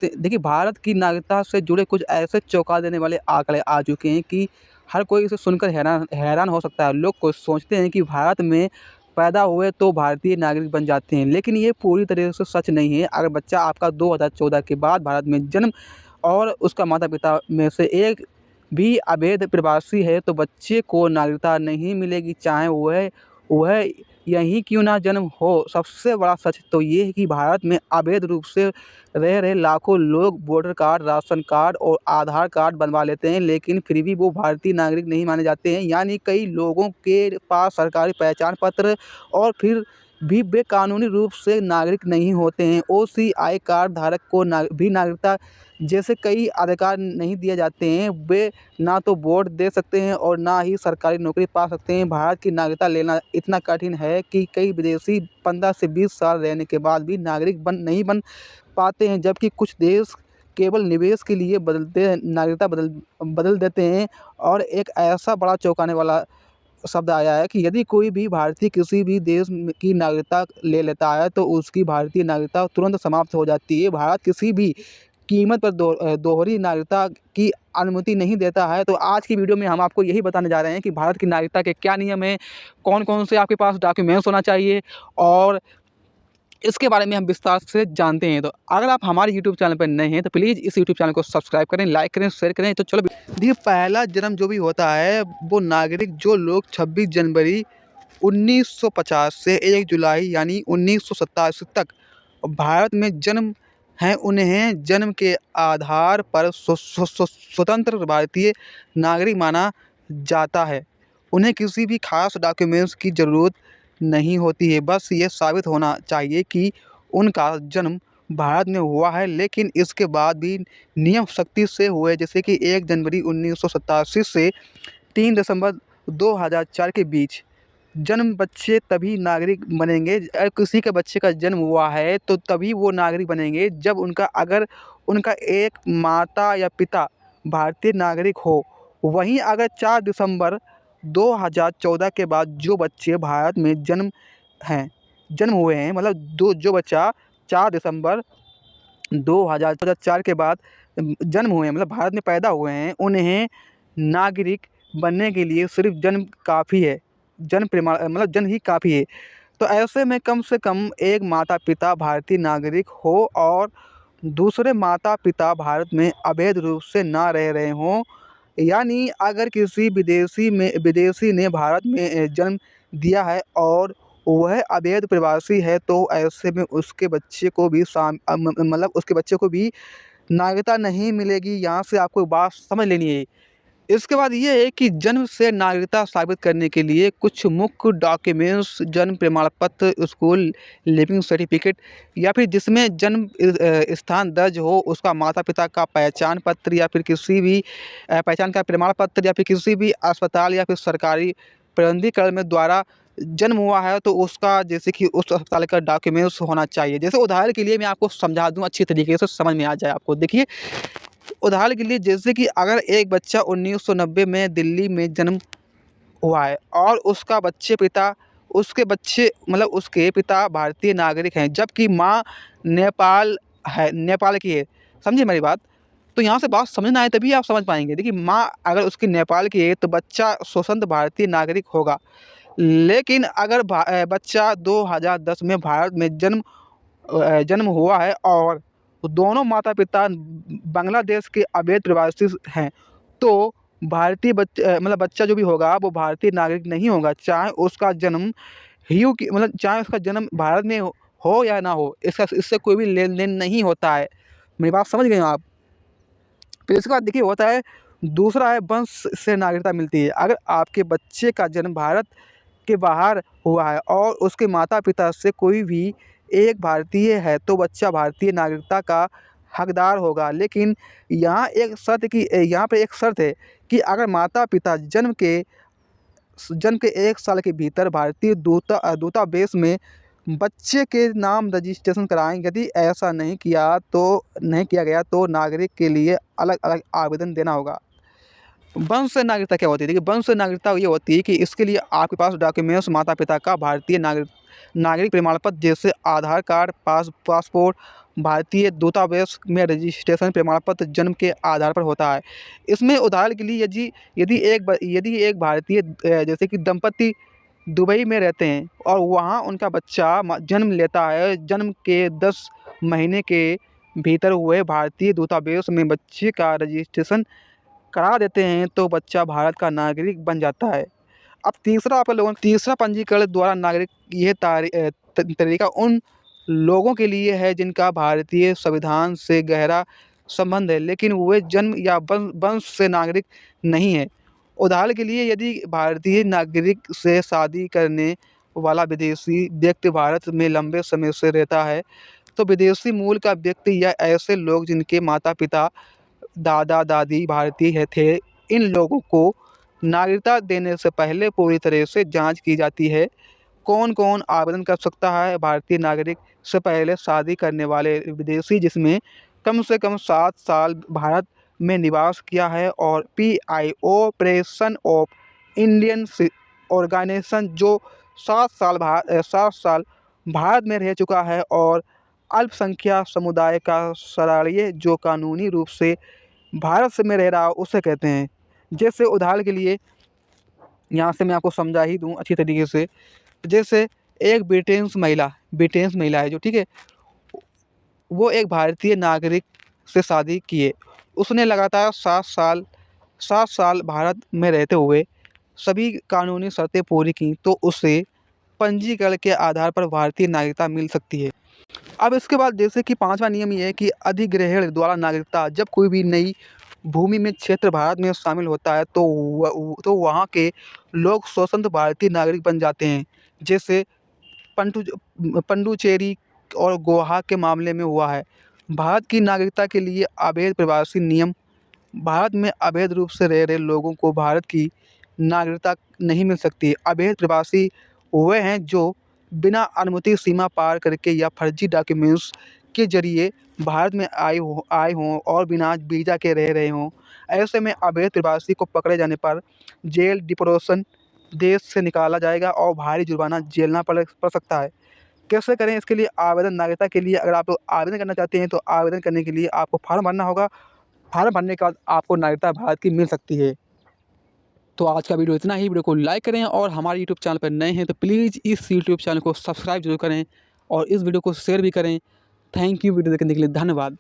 देखिए, भारत की नागरिकता से जुड़े कुछ ऐसे चौंका देने वाले आंकड़े आ चुके हैं कि हर कोई इसे सुनकर हैरान हैरान हो सकता है। लोग को सोचते हैं कि भारत में पैदा हुए तो भारतीय नागरिक बन जाते हैं, लेकिन ये पूरी तरह से सच नहीं है। अगर बच्चा आपका 2014 के बाद भारत में जन्म और उसका माता-पिता में से एक भी अवैध प्रवासी है, तो बच्चे को नागरिकता नहीं मिलेगी, चाहे वह यहीं क्यों ना जन्म हो। सबसे बड़ा सच तो ये है कि भारत में अवैध रूप से रह रहे लाखों लोग वोटर कार्ड, राशन कार्ड और आधार कार्ड बनवा लेते हैं, लेकिन फिर भी वो भारतीय नागरिक नहीं माने जाते हैं। यानी कई लोगों के पास सरकारी पहचान पत्र और फिर भी बेकानूनी रूप से नागरिक नहीं होते हैं। ओसीआई कार्ड धारक को भी नागरिकता जैसे कई अधिकार नहीं दिए जाते हैं। वे ना तो वोट दे सकते हैं और ना ही सरकारी नौकरी पा सकते हैं। भारत की नागरिकता लेना इतना कठिन है कि कई विदेशी 15 से 20 साल रहने के बाद भी नागरिक नहीं बन पाते हैं, जबकि कुछ देश केवल निवेश के लिए नागरिकता बदल देते हैं। और एक ऐसा बड़ा चौंकाने वाला शब्द आया है कि यदि कोई भी भारतीय किसी भी देश की नागरिकता ले लेता है, तो उसकी भारतीय नागरिकता तुरंत समाप्त हो जाती है। भारत किसी भी कीमत पर दोहरी नागरिकता की अनुमति नहीं देता है। तो आज की वीडियो में हम आपको यही बताने जा रहे हैं कि भारत की नागरिकता के क्या नियम हैं, कौन-कौन से आपके पास डॉक्यूमेंट्स होना चाहिए, और इसके बारे में हम विस्तार से जानते हैं। तो अगर आप हमारे यूट्यूब चैनल पर नए हैं, तो प्लीज़ इस यूट्यूब चैनल को सब्सक्राइब करें, लाइक करें, शेयर करें। तो चलो देखिए, पहला जन्म जो भी होता है, वो नागरिक जो लोग 26 जनवरी 1950 से 1 जुलाई यानी 1987 तक भारत में जन्म हैं, उन्हें जन्म के आधार पर स्वतंत्र भारतीय नागरिक माना जाता है। उन्हें किसी भी खास डॉक्यूमेंट्स की ज़रूरत नहीं होती है, बस ये साबित होना चाहिए कि उनका जन्म भारत में हुआ है। लेकिन इसके बाद भी नियम सख्ती से हुए, जैसे कि 1 जनवरी 1987 से 3 दिसंबर 2004 के बीच जन्म बच्चे तभी नागरिक बनेंगे। अगर किसी के बच्चे का जन्म हुआ है, तो तभी वो नागरिक बनेंगे जब अगर उनका एक माता या पिता भारतीय नागरिक हो। वहीं अगर 4 दिसंबर 2014 के बाद जो बच्चे भारत में जन्म हुए हैं, मतलब जो बच्चा 4 दिसंबर 2004 के बाद जन्म हुए हैं, मतलब भारत में पैदा हुए हैं, उन्हें नागरिक बनने के लिए सिर्फ जन्म काफ़ी है। जन्म प्रमाण मतलब जन्म ही काफ़ी है। तो ऐसे में कम से कम एक माता-पिता भारतीय नागरिक हो और दूसरे माता-पिता भारत में अवैध रूप से ना रह रहे हों। यानी अगर किसी विदेशी ने भारत में जन्म दिया है और वह अवैध प्रवासी है, तो ऐसे में उसके बच्चे को भी मतलब उसके बच्चे को भी नागरिकता नहीं मिलेगी। यहाँ से आपको बात समझ लेनी है। इसके बाद ये है कि जन्म से नागरिकता साबित करने के लिए कुछ मुख्य डॉक्यूमेंट्स, जन्म प्रमाण पत्र, स्कूल लिविंग सर्टिफिकेट या फिर जिसमें जन्म स्थान दर्ज हो, उसका माता-पिता का पहचान पत्र या फिर किसी भी पहचान का प्रमाण पत्र या फिर किसी भी अस्पताल या फिर सरकारी प्राधिकरण में द्वारा जन्म हुआ है, तो उसका जैसे कि उस अस्पताल का डॉक्यूमेंट्स होना चाहिए। जैसे उदाहरण के लिए मैं आपको समझा दूँ अच्छी तरीके से समझ में आ जाए आपको। देखिए, उदाहरण के लिए जैसे कि अगर एक बच्चा 1990 में दिल्ली में जन्म हुआ है और उसके पिता भारतीय नागरिक हैं, जबकि माँ नेपाल की है। समझे मेरी बात? तो यहाँ से बात समझना है तभी आप समझ पाएँगे। देखिए, माँ अगर उसकी नेपाल की है, तो बच्चा स्वतंत्र भारतीय नागरिक होगा। लेकिन अगर बच्चा 2010 में भारत में जन्म हुआ है और दोनों माता-पिता बांग्लादेश के अवैध प्रवासी हैं, तो मतलब बच्चा जो भी होगा वो भारतीय नागरिक नहीं होगा, चाहे उसका जन्म भारत में हो या ना हो, इससे कोई भी लेन-देन नहीं होता है। मेरी बात समझ गए हो आप? फिर इसके बाद देखिए होता है, दूसरा है वंश से नागरिकता मिलती है। अगर आपके बच्चे का जन्म भारत के बाहर हुआ है और उसके माता-पिता से कोई भी एक भारतीय है, तो बच्चा भारतीय नागरिकता का हकदार होगा। लेकिन यहाँ पे एक शर्त है कि अगर माता-पिता जन्म के 1 साल के भीतर भारतीय दूतावास में बच्चे के नाम रजिस्ट्रेशन कराएँ। यदि ऐसा नहीं किया गया, तो नागरिक के लिए अलग-अलग आवेदन देना होगा। वंश नागरिकता क्या होती है? देखिए, वंश नागरिकता ये होती है कि इसके लिए आपके पास डॉक्यूमेंट्स माता-पिता का भारतीय नागरिक प्रमाण पत्र जैसे आधार कार्ड, पासपोर्ट, भारतीय दूतावास में रजिस्ट्रेशन प्रमाण पत्र जन्म के आधार पर होता है। इसमें उदाहरण के लिए यदि एक भारतीय जैसे कि दंपति दुबई में रहते हैं और वहाँ उनका बच्चा जन्म लेता है, जन्म के 10 महीने के भीतर हुए भारतीय दूतावास में बच्चे का रजिस्ट्रेशन करा देते हैं तो बच्चा भारत का नागरिक बन जाता है। अब तीसरा पंजीकरण द्वारा नागरिक यह तरीका उन लोगों के लिए है जिनका भारतीय संविधान से गहरा संबंध है लेकिन वे जन्म या वंश से नागरिक नहीं है। उदाहरण के लिए यदि भारतीय नागरिक से शादी करने वाला विदेशी व्यक्ति भारत में लंबे समय से रहता है तो विदेशी मूल का व्यक्ति या ऐसे लोग जिनके माता पिता दादा दादी भारतीय थे, इन लोगों को नागरिकता देने से पहले पूरी तरह से जांच की जाती है। कौन कौन आवेदन कर सकता है? भारतीय नागरिक से पहले शादी करने वाले विदेशी जिसमें कम से कम 7 साल भारत में निवास किया है और PIO operation of Indian organisation जो 7 साल भारत में रह चुका है और अल्पसंख्यक समुदाय का सदस्य जो कानूनी रूप से भारत से में रह रहा हो उसे कहते हैं। जैसे उदाहरण के लिए यहाँ से मैं आपको समझा ही दूँ अच्छी तरीके से। जैसे एक ब्रिटेन्स महिला है जो, ठीक है, वो एक भारतीय नागरिक से शादी किए। उसने लगातार 7 साल भारत में रहते हुए सभी कानूनी शर्तें पूरी की तो उसे पंजीकरण के आधार पर भारतीय नागरिकता मिल सकती है। अब इसके बाद जैसे कि 5वां नियम ये है कि अधिग्रहण द्वारा नागरिकता। जब कोई भी नई भूमि में क्षेत्र भारत में शामिल होता है तो वहाँ के लोग स्वतंत्र भारतीय नागरिक बन जाते हैं। जैसे पुडुचेरी और गोवा के मामले में हुआ है। भारत की नागरिकता के लिए अवैध प्रवासी नियम। भारत में अवैध रूप से रह रहे लोगों को भारत की नागरिकता नहीं मिल सकती। अवैध प्रवासी वे हैं जो बिना अनुमति सीमा पार करके या फर्जी डॉक्यूमेंट्स के जरिए भारत में आए हों और बिना वीज़ा के रह रहे हों। ऐसे में अवैध प्रवासी को पकड़े जाने पर जेल, डिपोर्टेशन, देश से निकाला जाएगा और भारी जुर्माना झेलना पड़ सकता है। कैसे करें इसके लिए आवेदन? नागरिकता के लिए अगर आप आवेदन करना चाहते हैं तो आवेदन करने के लिए आपको फॉर्म भरना होगा। फॉर्म भरने के बाद आपको नागरिकता भारत की मिल सकती है। तो आज का वीडियो इतना ही। वीडियो को लाइक करें और हमारे यूट्यूब चैनल पर नए हैं तो प्लीज़ इस यूट्यूब चैनल को सब्सक्राइब जरूर करें और इस वीडियो को शेयर भी करें। थैंक यू वीडियो देखने के लिए, धन्यवाद।